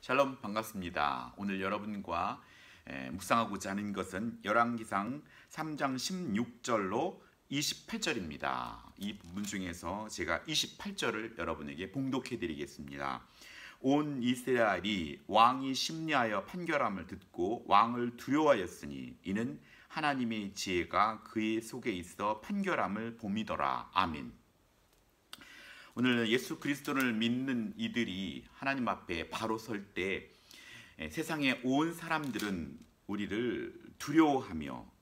샬롬 반갑습니다. 오늘 여러분과 묵상하고자 하는 것은 열왕기상 3장 16절로 28절입니다. 이 부분 중에서 제가 28절을 여러분에게 봉독해 드리겠습니다. 온 이스라엘이 왕이 심리하여 판결함을 듣고 왕을 두려워하였으니 이는 하나님의 지혜가 그의 속에 있어 판결함을 봄이더라. 아멘. 오늘 예수 그리스도를 믿는 이들이 하나님 앞에 바로 설 때 세상의 온 사람들은 우리를 두려워하며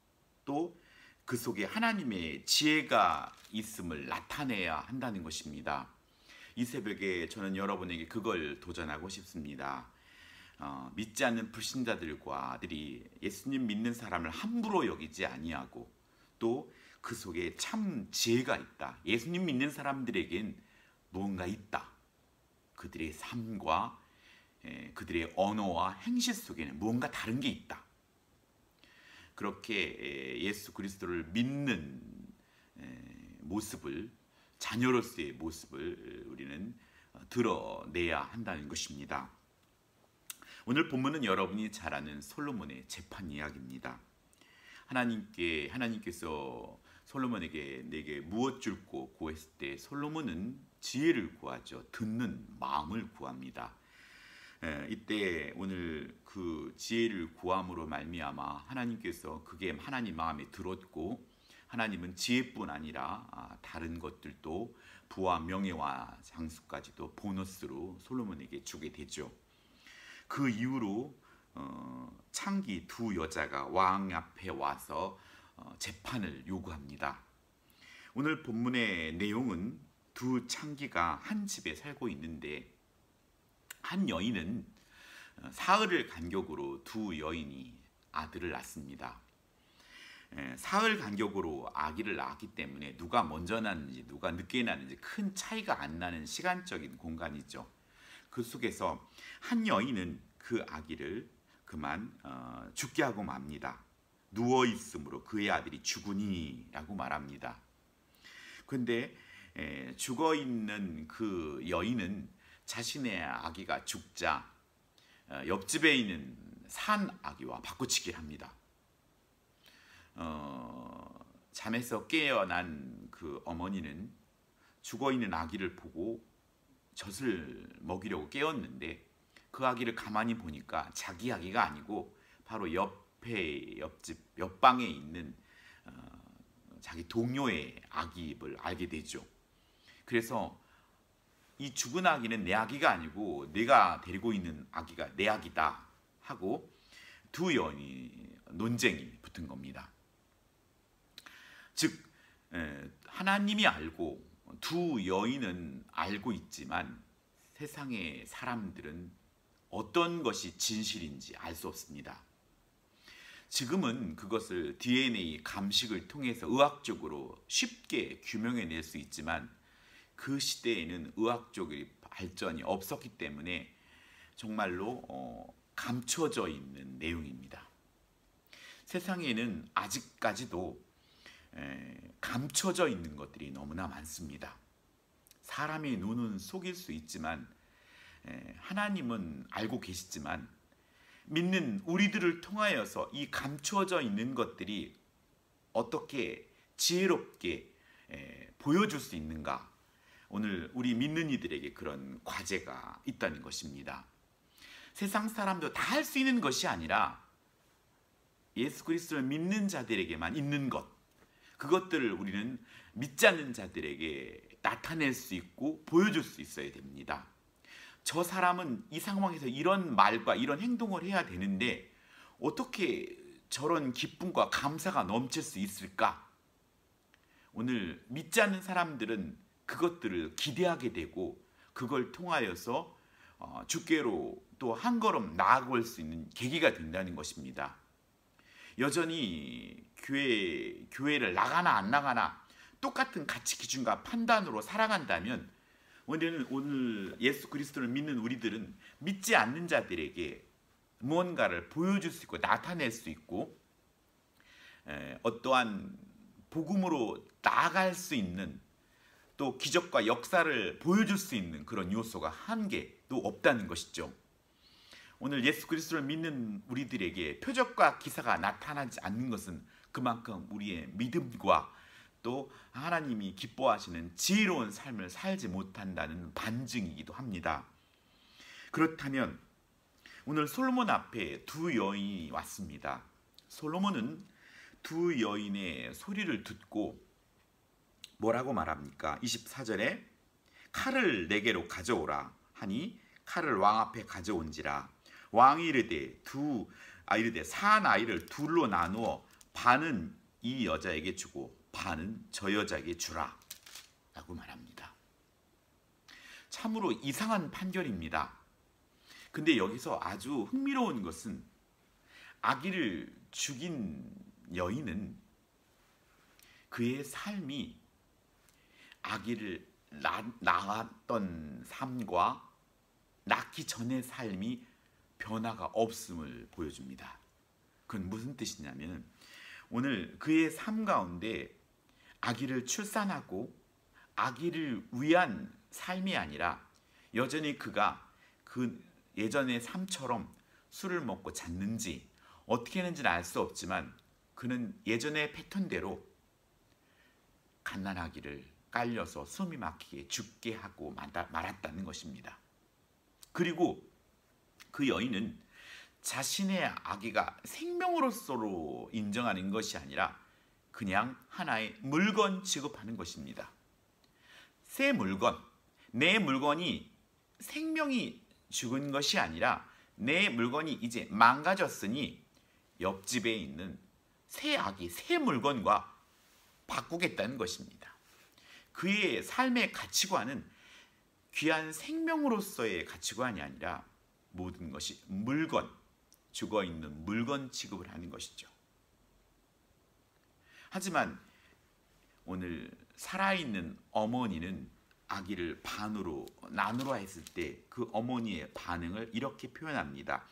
또 그 속에 하나님의 지혜가 있음을 나타내야 한다는 것입니다. 이 새벽에 저는 여러분에게 그걸 도전하고 싶습니다. 믿지 않는 불신자들과들이 예수님 믿는 사람을 함부로 여기지 아니하고 또 그 속에 참 지혜가 있다. 예수님 믿는 사람들에겐 무언가 있다. 그들의 삶과 그들의 언어와 행실 속에는 무언가 다른 게 있다. 그렇게 예수 그리스도를 믿는 모습을, 자녀로서의 모습을 우리는 드러내야 한다는 것입니다. 오늘 본문은 여러분이 잘 아는 솔로몬의 재판 이야기입니다. 하나님께서 솔로몬에게 내게 무엇 줄고 구했을 때 솔로몬은 지혜를 구하죠. 듣는 마음을 구합니다. 이때 오늘 그 지혜를 구함으로 말미암아 하나님께서 그게 하나님 마음에 들었고 하나님은 지혜뿐 아니라 다른 것들도 부와 명예와 장수까지도 보너스로 솔로몬에게 주게 되죠. 그 이후로 창기 두 여자가 왕 앞에 와서 재판을 요구합니다. 오늘 본문의 내용은 두 창기가 한 집에 살고 있는데 한 여인은 사흘을 간격으로 두 여인이 아들을 낳습니다. 사흘 간격으로 아기를 낳았기 때문에 누가 먼저 낳는지 누가 늦게 낳는지 큰 차이가 안 나는 시간적인 공간이죠. 그 속에서 한 여인은 그 아기를 그만 죽게 하고 맙니다. 누워 있으므로 그의 아들이 죽으니라고 말합니다. 그런데 죽어 있는 그 여인은 자신의 아기가 죽자 옆집에 있는 산 아기와 바꾸치기를 합니다. 잠에서 깨어난 그 어머니는 죽어 있는 아기를 보고 젖을 먹이려고 깨었는데 그 아기를 가만히 보니까 자기 아기가 아니고 바로 옆방에 있는 자기 동료의 아기임을 알게 되죠. 그래서 이 죽은 아기는 내 아기가 아니고 내가 데리고 있는 아기가 내 아기다 하고 두 여인이 논쟁이 붙은 겁니다. 즉 하나님이 알고 두 여인은 알고 있지만 세상의 사람들은 어떤 것이 진실인지 알 수 없습니다. 지금은 그것을 DNA 감식을 통해서 의학적으로 쉽게 규명해낼 수 있지만 그 시대에는 의학적인 발전이 없었기 때문에 정말로 감춰져 있는 내용입니다. 세상에는 아직까지도 감춰져 있는 것들이 너무나 많습니다. 사람의 눈은 속일 수 있지만 하나님은 알고 계시지만 믿는 우리들을 통하여서 이 감추어져 있는 것들이 어떻게 지혜롭게 보여줄 수 있는가? 오늘 우리 믿는 이들에게 그런 과제가 있다는 것입니다. 세상 사람도 다 할 수 있는 것이 아니라 예수 그리스도를 믿는 자들에게만 있는 것, 그것들을 우리는 믿지 않는 자들에게 나타낼 수 있고 보여줄 수 있어야 됩니다. 저 사람은 이 상황에서 이런 말과 이런 행동을 해야 되는데 어떻게 저런 기쁨과 감사가 넘칠 수 있을까? 오늘 믿지 않는 사람들은 그것들을 기대하게 되고 그걸 통하여서 주께로 또 한 걸음 나아갈 수 있는 계기가 된다는 것입니다. 여전히 교회를 나가나 안 나가나 똑같은 가치 기준과 판단으로 살아간다면 오늘 예수 그리스도를 믿는 우리들은 믿지 않는 자들에게 무언가를 보여줄 수 있고 나타낼 수 있고 어떠한 복음으로 나아갈 수 있는 또 기적과 역사를 보여줄 수 있는 그런 요소가 한 개도 없다는 것이죠. 오늘 예수 그리스도를 믿는 우리들에게 표적과 기사가 나타나지 않는 것은 그만큼 우리의 믿음과 또 하나님이 기뻐하시는 지혜로운 삶을 살지 못한다는 반증이기도 합니다. 그렇다면 오늘 솔로몬 앞에 두 여인이 왔습니다. 솔로몬은 두 여인의 소리를 듣고 뭐라고 말합니까? 24절에 칼을 내게로 가져오라 하니 칼을 왕 앞에 가져온지라. 왕이 이르되 산 아이를 둘로 나누어 반은 이 여자에게 주고 반은 저 여자에게 주라 라고 말합니다. 참으로 이상한 판결입니다. 근데 여기서 아주 흥미로운 것은 아기를 죽인 여인은 그의 삶이 아기를 낳았던 삶과 낳기 전의 삶이 변화가 없음을 보여줍니다. 그건 무슨 뜻이냐면 오늘 그의 삶 가운데 아기를 출산하고 아기를 위한 삶이 아니라 여전히 그가 그 예전의 삶처럼 술을 먹고 잤는지 어떻게 했는지는 알 수 없지만 그는 예전의 패턴대로 갓난아기를 깔려서 숨이 막히게 죽게 하고 말았다는 것입니다. 그리고 그 여인은 자신의 아기가 생명으로서로 인정하는 것이 아니라 그냥 하나의 물건 취급하는 것입니다. 새 물건, 내 물건이 생명이 죽은 것이 아니라 내 물건이 이제 망가졌으니 옆집에 있는 새 아기, 새 물건과 바꾸겠다는 것입니다. 그의 삶의 가치관은 귀한 생명으로서의 가치관이 아니라 모든 것이 물건, 죽어있는 물건 취급을 하는 것이죠. 하지만 오늘 살아있는 어머니는 아기를 반으로 나누라 했을 때 그 어머니의 반응을 이렇게 표현합니다.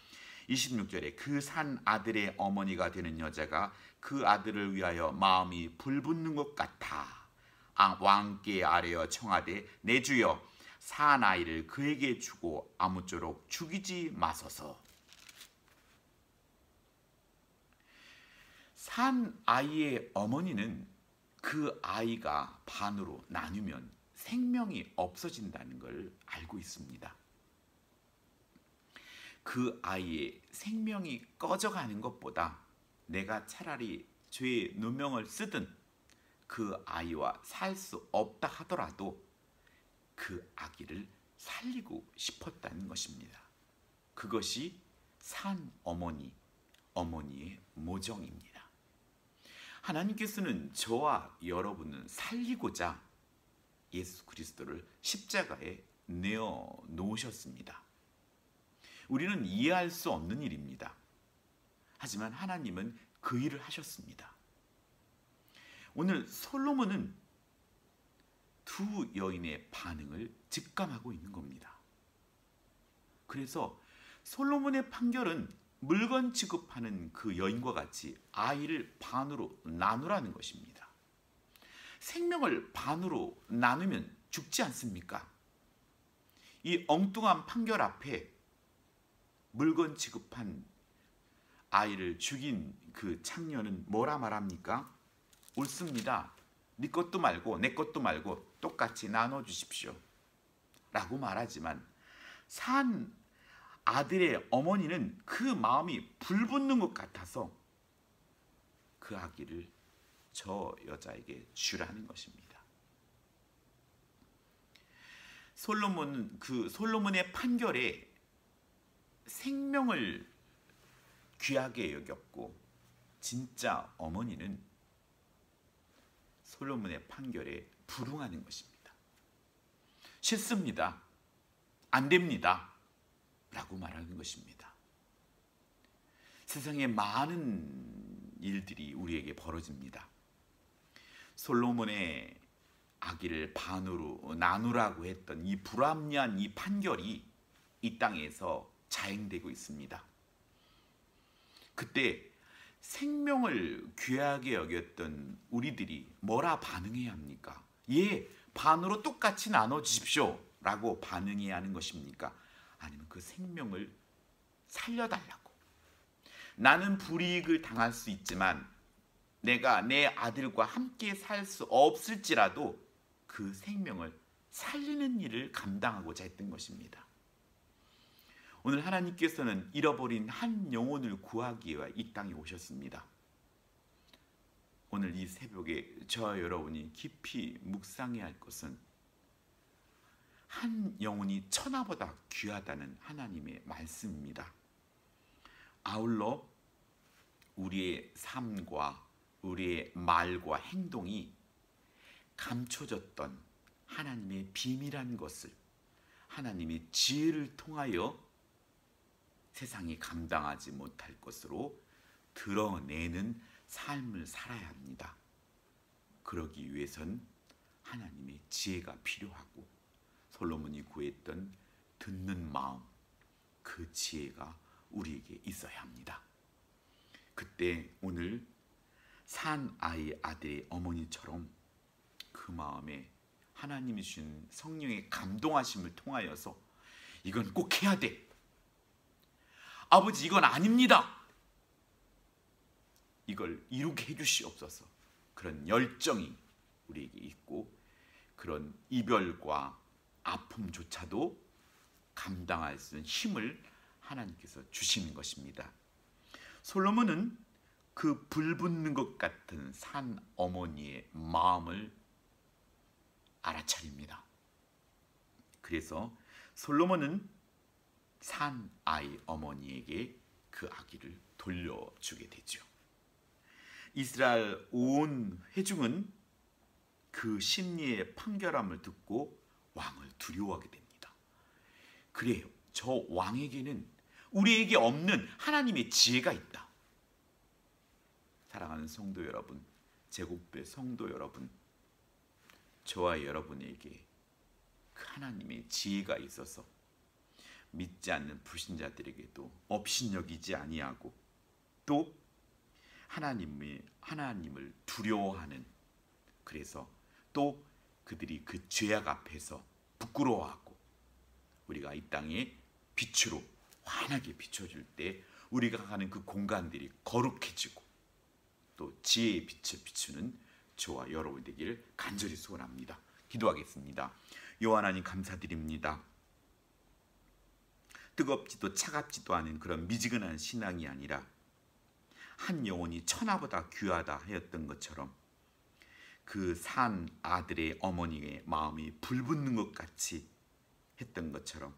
26절에 그 산 아들의 어머니가 되는 여자가 그 아들을 위하여 마음이 불붙는 것 같아 왕께 아뢰어 청하되 내 주여 산 아이를 그에게 주고 아무쪼록 죽이지 마소서. 산 아이의 어머니는 그 아이가 반으로 나누면 생명이 없어진다는 걸 알고 있습니다. 그 아이의 생명이 꺼져가는 것보다 내가 차라리 죄의 누명을 쓰든 그 아이와 살 수 없다 하더라도 그 아기를 살리고 싶었다는 것입니다. 그것이 산 어머니의 모정입니다. 하나님께서는 저와 여러분을 살리고자 예수 그리스도를 십자가에 내어 놓으셨습니다. 우리는 이해할 수 없는 일입니다. 하지만 하나님은 그 일을 하셨습니다. 오늘 솔로몬은 두 여인의 반응을 직감하고 있는 겁니다. 그래서 솔로몬의 판결은 물건 취급하는 그 여인과 같이 아이를 반으로 나누라는 것입니다. 생명을 반으로 나누면 죽지 않습니까? 이 엉뚱한 판결 앞에 물건 취급한 아이를 죽인 그 창녀는 뭐라 말합니까? 옳습니다. 네 것도 말고 내 것도 말고 똑같이 나눠주십시오 라고 말하지만 산 아들의 어머니는 그 마음이 불붙는 것 같아서 그 아기를 저 여자에게 주라는 것입니다. 솔로몬의 판결에 생명을 귀하게 여겼고 진짜 어머니는 솔로몬의 판결에 불응하는 것입니다. 싫습니다. 안 됩니다. 라고 말하는 것입니다. 세상에 많은 일들이 우리에게 벌어집니다. 솔로몬의 아기를 반으로 나누라고 했던 이 불합리한 이 판결이 이 땅에서 자행되고 있습니다. 그때 생명을 귀하게 여겼던 우리들이 뭐라 반응해야 합니까? 예, 반으로 똑같이 나눠주십시오 라고 반응해야 하는 것입니까? 아니면 그 생명을 살려달라고. 나는 불이익을 당할 수 있지만 내가 내 아들과 함께 살 수 없을지라도 그 생명을 살리는 일을 감당하고자 했던 것입니다. 오늘 하나님께서는 잃어버린 한 영혼을 구하기 위해 이 땅에 오셨습니다. 오늘 이 새벽에 저와 여러분이 깊이 묵상해야 할 것은 한 영혼이 천하보다 귀하다는 하나님의 말씀입니다. 아울러 우리의 삶과 우리의 말과 행동이 감춰졌던 하나님의 비밀한 것을 하나님의 지혜를 통하여 세상이 감당하지 못할 것으로 드러내는 삶을 살아야 합니다. 그러기 위해선 하나님의 지혜가 필요하고 솔로몬이 구했던 듣는 마음, 그 지혜가 우리에게 있어야 합니다. 그때 오늘 산 아이 아들의 어머니처럼 그 마음에 하나님이 주신 성령의 감동하심을 통하여서 이건 꼭 해야 돼. 아버지 이건 아닙니다. 이걸 이루게 해주시옵소서. 그런 열정이 우리에게 있고 그런 이별과 아픔조차도 감당할 수 있는 힘을 하나님께서 주시는 것입니다. 솔로몬은 그 불붙는 것 같은 산 어머니의 마음을 알아차립니다. 그래서 솔로몬은 산 아이 어머니에게 그 아기를 돌려주게 되죠. 이스라엘 온 회중은 그 심리의 판결함을 듣고 왕을 두려워하게 됩니다. 그래요. 저 왕에게는 우리에게 없는 하나님의 지혜가 있다. 사랑하는 성도 여러분, 제국배 성도 여러분, 저와 여러분에게 그 하나님의 지혜가 있어서 믿지 않는 불신자들에게도 업신여기지 아니하고 또 하나님을 두려워하는, 그래서 또 그들이 그 죄악 앞에서 부끄러워하고 우리가 이 땅에 빛으로 환하게 비춰줄 때 우리가 가는 그 공간들이 거룩해지고 또 지혜의 빛을 비추는 저와 여러분 되기를 간절히 소원합니다. 기도하겠습니다. 여호와 하나님 감사드립니다. 뜨겁지도 차갑지도 않은 그런 미지근한 신앙이 아니라 한 영혼이 천하보다 귀하다 하였던 것처럼 그 산 아들의 어머니의 마음이 불붙는 것 같이 했던 것처럼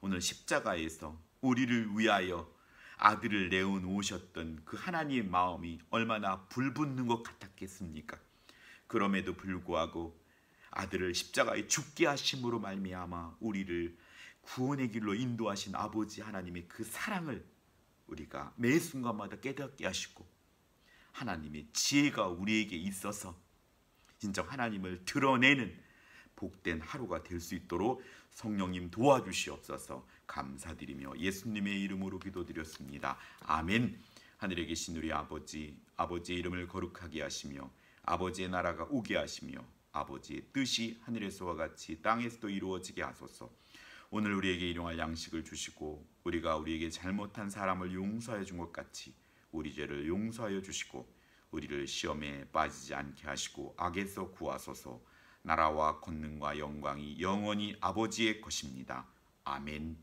오늘 십자가에서 우리를 위하여 아들을 내어놓으셨던 그 하나님의 마음이 얼마나 불붙는 것 같았겠습니까? 그럼에도 불구하고 아들을 십자가에 죽게 하심으로 말미암아 우리를 구원의 길로 인도하신 아버지 하나님의 그 사랑을 우리가 매 순간마다 깨닫게 하시고 하나님의 지혜가 우리에게 있어서 진정 하나님을 드러내는 복된 하루가 될 수 있도록 성령님 도와주시옵소서. 감사드리며 예수님의 이름으로 기도드렸습니다. 아멘. 하늘에 계신 우리 아버지, 아버지의 이름을 거룩하게 하시며 아버지의 나라가 오게 하시며 아버지의 뜻이 하늘에서와 같이 땅에서도 이루어지게 하소서. 오늘 우리에게 일용할 양식을 주시고 우리가 우리에게 잘못한 사람을 용서하여 준 것 같이 우리 죄를 용서하여 주시고 우리를 시험에 빠지지 않게 하시고 악에서 구하소서. 나라와 권능과 영광이 영원히 아버지의 것입니다. 아멘.